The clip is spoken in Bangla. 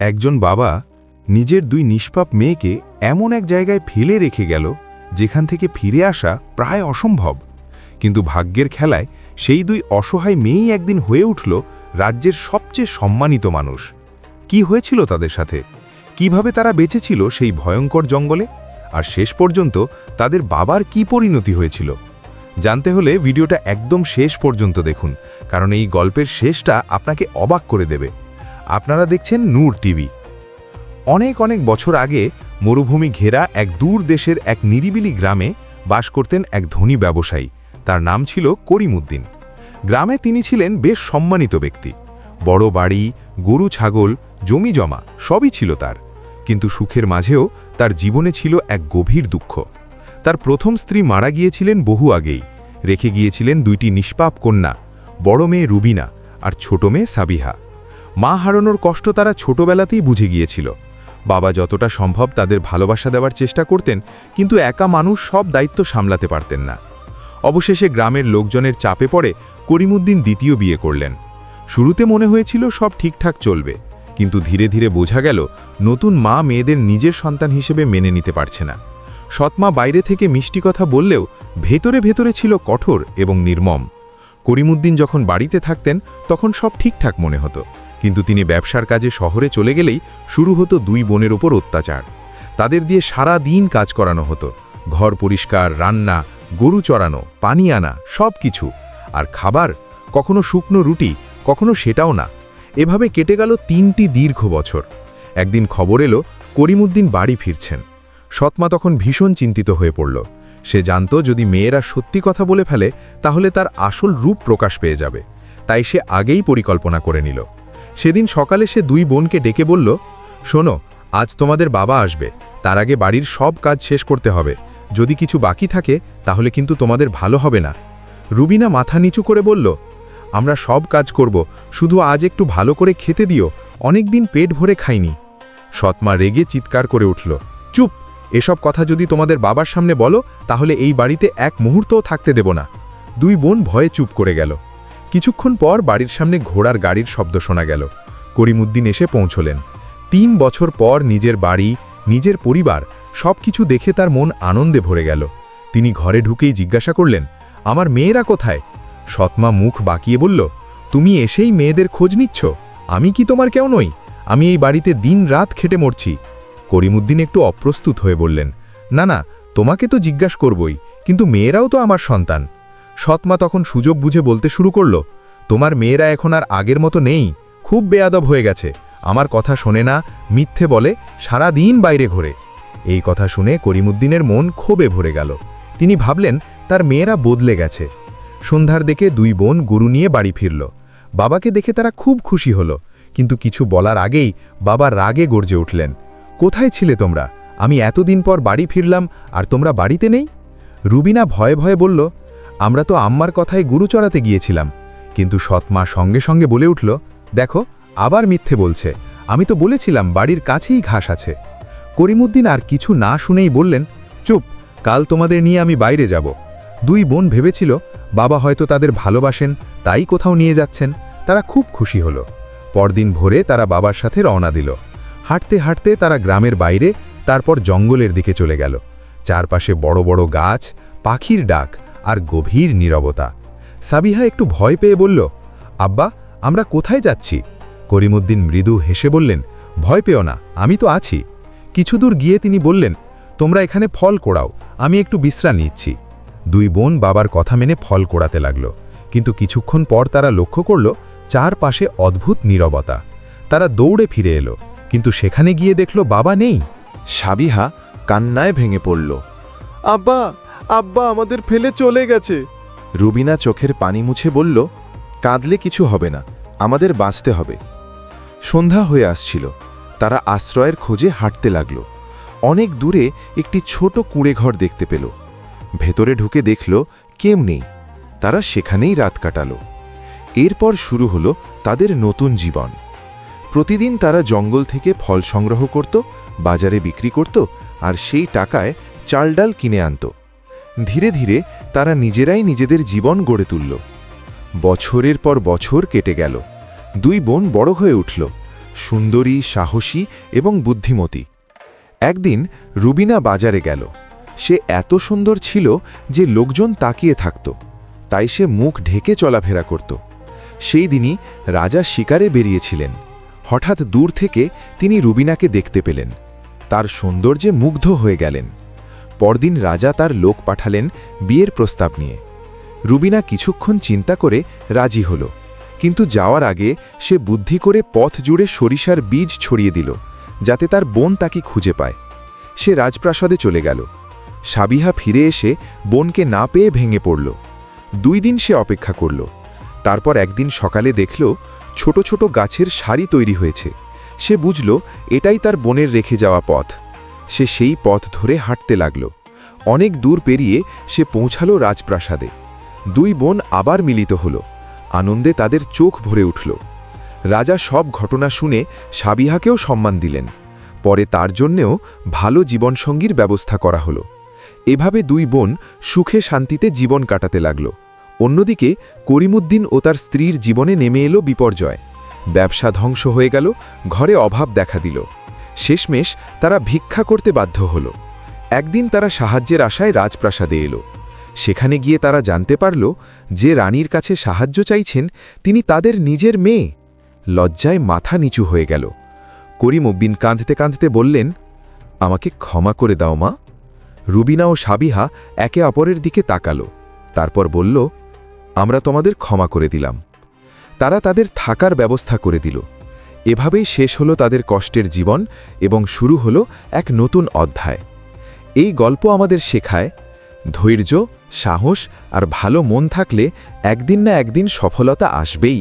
একজন বাবা নিজের দুই নিষ্পাপ মেয়েকে এমন এক জায়গায় ফেলে রেখে গেল যেখান থেকে ফিরে আসা প্রায় অসম্ভব। কিন্তু ভাগ্যের খেলায় সেই দুই অসহায় মেয়েই একদিন হয়ে উঠল রাজ্যের সবচেয়ে সম্মানিত মানুষ। কি হয়েছিল তাদের সাথে? কিভাবে তারা বেঁচেছিল সেই ভয়ঙ্কর জঙ্গলে? আর শেষ পর্যন্ত তাদের বাবার কি পরিণতি হয়েছিল? জানতে হলে ভিডিওটা একদম শেষ পর্যন্ত দেখুন, কারণ এই গল্পের শেষটা আপনাকে অবাক করে দেবে। আপনারা দেখছেন নূর টিভি। অনেক অনেক বছর আগে মরুভূমি ঘেরা এক দূর দেশের এক নিরিবিলি গ্রামে বাস করতেন এক ধনী ব্যবসায়ী। তার নাম ছিল করিমউদ্দিন। গ্রামে তিনি ছিলেন বেশ সম্মানিত ব্যক্তি। বড় বাড়ি, গরু ছাগল, জমি জমা সবই ছিল তার। কিন্তু সুখের মাঝেও তার জীবনে ছিল এক গভীর দুঃখ। তার প্রথম স্ত্রী মারা গিয়েছিলেন বহু আগেই, রেখে গিয়েছিলেন দুইটি নিষ্পাপ কন্যা, বড় মেয়ে রুবিনা আর ছোট মেয়ে সাবিহা। মা হারানোর কষ্ট তারা ছোটবেলাতেই বুঝে গিয়েছিল। বাবা যতটা সম্ভব তাদের ভালোবাসা দেওয়ার চেষ্টা করতেন, কিন্তু একা মানুষ সব দায়িত্ব সামলাতে পারতেন না। অবশেষে গ্রামের লোকজনের চাপে পড়ে করিমউদ্দিন দ্বিতীয় বিয়ে করলেন। শুরুতে মনে হয়েছিল সব ঠিকঠাক চলবে, কিন্তু ধীরে ধীরে বোঝা গেল নতুন মা মেয়েদের নিজের সন্তান হিসেবে মেনে নিতে পারছে না। সৎমা বাইরে থেকে মিষ্টি কথা বললেও ভেতরে ভেতরে ছিল কঠোর এবং নির্মম। করিমউদ্দিন যখন বাড়িতে থাকতেন তখন সব ঠিকঠাক মনে হতো, কিন্তু তিনি ব্যবসার কাজে শহরে চলে গেলেই শুরু হতো দুই বোনের ওপর অত্যাচার। তাদের দিয়ে সারা দিন কাজ করানো হতো, ঘর পরিষ্কার, রান্না, গরু চড়ানো, পানি আনা, সব কিছু। আর খাবার কখনো শুকনো রুটি, কখনো সেটাও না। এভাবে কেটে গেল 3টি দীর্ঘ বছর। একদিন খবর এলো করিমউদ্দিন বাড়ি ফিরছেন। সৎমা তখন ভীষণ চিন্তিত হয়ে পড়ল। সে জানত যদি মেয়েরা সত্যি কথা বলে ফেলে তাহলে তার আসল রূপ প্রকাশ পেয়ে যাবে। তাই সে আগেই পরিকল্পনা করে নিল। সেদিন সকালে সে দুই বোনকে ডেকে বলল, শোনো, আজ তোমাদের বাবা আসবে, তার আগে বাড়ির সব কাজ শেষ করতে হবে। যদি কিছু বাকি থাকে তাহলে কিন্তু তোমাদের ভালো হবে না। রুবিনা মাথা নিচু করে বলল, আমরা সব কাজ করব, শুধু আজ একটু ভালো করে খেতে দিও, অনেকদিন পেট ভরে খাইনি। সৎমা রেগে চিৎকার করে উঠল, চুপ! এসব কথা যদি তোমাদের বাবার সামনে বলো তাহলে এই বাড়িতে এক মুহূর্তও থাকতে দেব না। দুই বোন ভয়ে চুপ করে গেল। কিছুক্ষণ পর বাড়ির সামনে ঘোড়ার গাড়ির শব্দ শোনা গেল। করিমউদ্দিন এসে পৌঁছলেন। 3 বছর পর নিজের বাড়ি, নিজের পরিবার সবকিছু দেখে তার মন আনন্দে ভরে গেল। তিনি ঘরে ঢুকেই জিজ্ঞাসা করলেন, আমার মেয়েরা কোথায়? সৎমা মুখ বাঁকিয়ে বলল, তুমি এসেই মেয়েদের খোঁজ নিচ্ছ? আমি কি তোমার কেউ নই? আমি এই বাড়িতে দিন রাত খেটে মরছি। করিমউদ্দিন একটু অপ্রস্তুত হয়ে বললেন, না না, তোমাকে তো জিজ্ঞাসা করবই, কিন্তু মেয়েরাও তো আমার সন্তান। সৎমা তখন সুযোগ বুঝে বলতে শুরু করল, তোমার মেয়েরা এখন আর আগের মতো নেই, খুব বেয়াদব হয়ে গেছে, আমার কথা শোনে না, মিথ্যে বলে, সারা দিন বাইরে ঘোরে। এই কথা শুনে করিমউদ্দিনের মন ক্ষোভে ভরে গেল। তিনি ভাবলেন তার মেয়েরা বদলে গেছে। সন্ধ্যার দিকে দুই বোন গরু নিয়ে বাড়ি ফিরল। বাবাকে দেখে তারা খুব খুশি হলো, কিন্তু কিছু বলার আগেই বাবা রাগে গর্জে উঠলেন, কোথায় ছিলে তোমরা? আমি এতদিন পর বাড়ি ফিরলাম আর তোমরা বাড়িতে নেই? রুবিনা ভয়ে ভয়ে বলল, আমরা তো আম্মার কথায় গরু চড়াতে গিয়েছিলাম। কিন্তু সৎমা সঙ্গে সঙ্গে বলে উঠল, দেখো, আবার মিথ্যে বলছে, আমি তো বলেছিলাম বাড়ির কাছেই ঘাস আছে। করিমউদ্দিন আর কিছু না শুনেই বললেন, চুপ, কাল তোমাদের নিয়ে আমি বাইরে যাব। দুই বোন ভেবেছিল বাবা হয়তো তাদের ভালোবাসেন, তাই কোথাও নিয়ে যাচ্ছেন। তারা খুব খুশি হলো। পরদিন ভোরে তারা বাবার সাথে রওনা দিল। হাঁটতে হাঁটতে তারা গ্রামের বাইরে, তারপর জঙ্গলের দিকে চলে গেল। চারপাশে বড় বড় গাছ, পাখির ডাক আর গভীর নীরবতা। সাবিহা একটু ভয় পেয়ে বলল, আব্বা, আমরা কোথায় যাচ্ছি? করিমউদ্দিন মৃদু হেসে বললেন, ভয় পেও না, আমি তো আছি। কিছু দূর গিয়ে তিনি বললেন, তোমরা এখানে ফল কোড়াও, আমি একটু বিশ্রাম নিচ্ছি। দুই বোন বাবার কথা মেনে ফল কোড়াতে লাগল, কিন্তু কিছুক্ষণ পর তারা লক্ষ্য করল চারপাশে অদ্ভুত নীরবতা। তারা দৌড়ে ফিরে এলো, কিন্তু সেখানে গিয়ে দেখল বাবা নেই। সাবিহা কান্নায় ভেঙে পড়ল, আব্বা, আব্বা আমাদের ফেলে চলে গেছে। রুবিনা চোখের পানি মুছে বলল, কাঁদলে কিছু হবে না, আমাদের বাঁচতে হবে। সন্ধ্যা হয়ে আসছিল। তারা আশ্রয়ের খোঁজে হাঁটতে লাগল। অনেক দূরে একটি ছোট কুঁড়েঘর দেখতে পেল। ভেতরে ঢুকে দেখল কেউ নেই। তারা সেখানেই রাত কাটাল। এরপর শুরু হলো তাদের নতুন জীবন। প্রতিদিন তারা জঙ্গল থেকে ফল সংগ্রহ করত, বাজারে বিক্রি করত, আর সেই টাকায় চাল ডাল কিনে আনত। ধীরে ধীরে তারা নিজেরাই নিজেদের জীবন গড়ে তুলল। বছরের পর বছর কেটে গেল। দুই বোন বড় হয়ে উঠল। সুন্দরী, সাহসী এবং বুদ্ধিমতী। একদিন রুবিনা বাজারে গেল। সে এত সুন্দর ছিল যে লোকজন তাকিয়ে থাকত, তাই সে মুখ ঢেকে চলাফেরা করত। সেই দিনই রাজা শিকারে বেরিয়েছিলেন। হঠাৎ দূর থেকে তিনি রুবিনাকে দেখতে পেলেন। তার সৌন্দর্যে মুগ্ধ হয়ে গেলেন। পরদিন রাজা তার লোক পাঠালেন বিয়ের প্রস্তাব নিয়ে। রুবিনা কিছুক্ষণ চিন্তা করে রাজি হল, কিন্তু যাওয়ার আগে সে বুদ্ধি করে পথ জুড়ে সরিষার বীজ ছড়িয়ে দিল, যাতে তার বোন তাকে খুঁজে পায়। সে রাজপ্রাসাদে চলে গেল। সাবিহা ফিরে এসে বোনকে না পেয়ে ভেঙে পড়ল। 2 দিন সে অপেক্ষা করল। তারপর একদিন সকালে দেখল ছোট ছোট গাছের সারি তৈরি হয়েছে। সে বুঝল এটাই তার বোনের রেখে যাওয়া পথ। সে সেই পথ ধরে হাঁটতে লাগল। অনেক দূর পেরিয়ে সে পৌঁছালো রাজপ্রাসাদে। 2 বোন আবার মিলিত হল। আনন্দে তাদের চোখ ভরে উঠল। রাজা সব ঘটনা শুনে সাবিহাকেও সম্মান দিলেন। পরে তার জন্যেও ভালো জীবনসঙ্গীর ব্যবস্থা করা হলো। এভাবে 2 বোন সুখে শান্তিতে জীবন কাটাতে লাগল। অন্যদিকে করিমুদ্দিন ও তার স্ত্রীর জীবনে নেমে এলো বিপর্যয়। ব্যবসা ধ্বংস হয়ে গেল, ঘরে অভাব দেখা দিল। শেষমেশ তারা ভিক্ষা করতে বাধ্য হল। একদিন তারা সাহায্যের আশায় রাজপ্রাসাদে এলো। সেখানে গিয়ে তারা জানতে পারল যে রানীর কাছে সাহায্য চাইছেন তিনি তাদের নিজের মেয়ে। লজ্জায় মাথা নিচু হয়ে গেল। করিমউদ্দিন কাঁদতে কাঁদতে বললেন, আমাকে ক্ষমা করে দাও মা। রুবিনা ও সাবিহা একে অপরের দিকে তাকালো। তারপর বলল, আমরা তোমাদের ক্ষমা করে দিলাম। তারা তাদের থাকার ব্যবস্থা করে দিল। এভাবেই শেষ হলো তাদের কষ্টের জীবন এবং শুরু হলো এক নতুন অধ্যায়। এই গল্প আমাদের শেখায়, ধৈর্য, সাহস আর ভালো মন থাকলে একদিন না একদিন সফলতা আসবেই।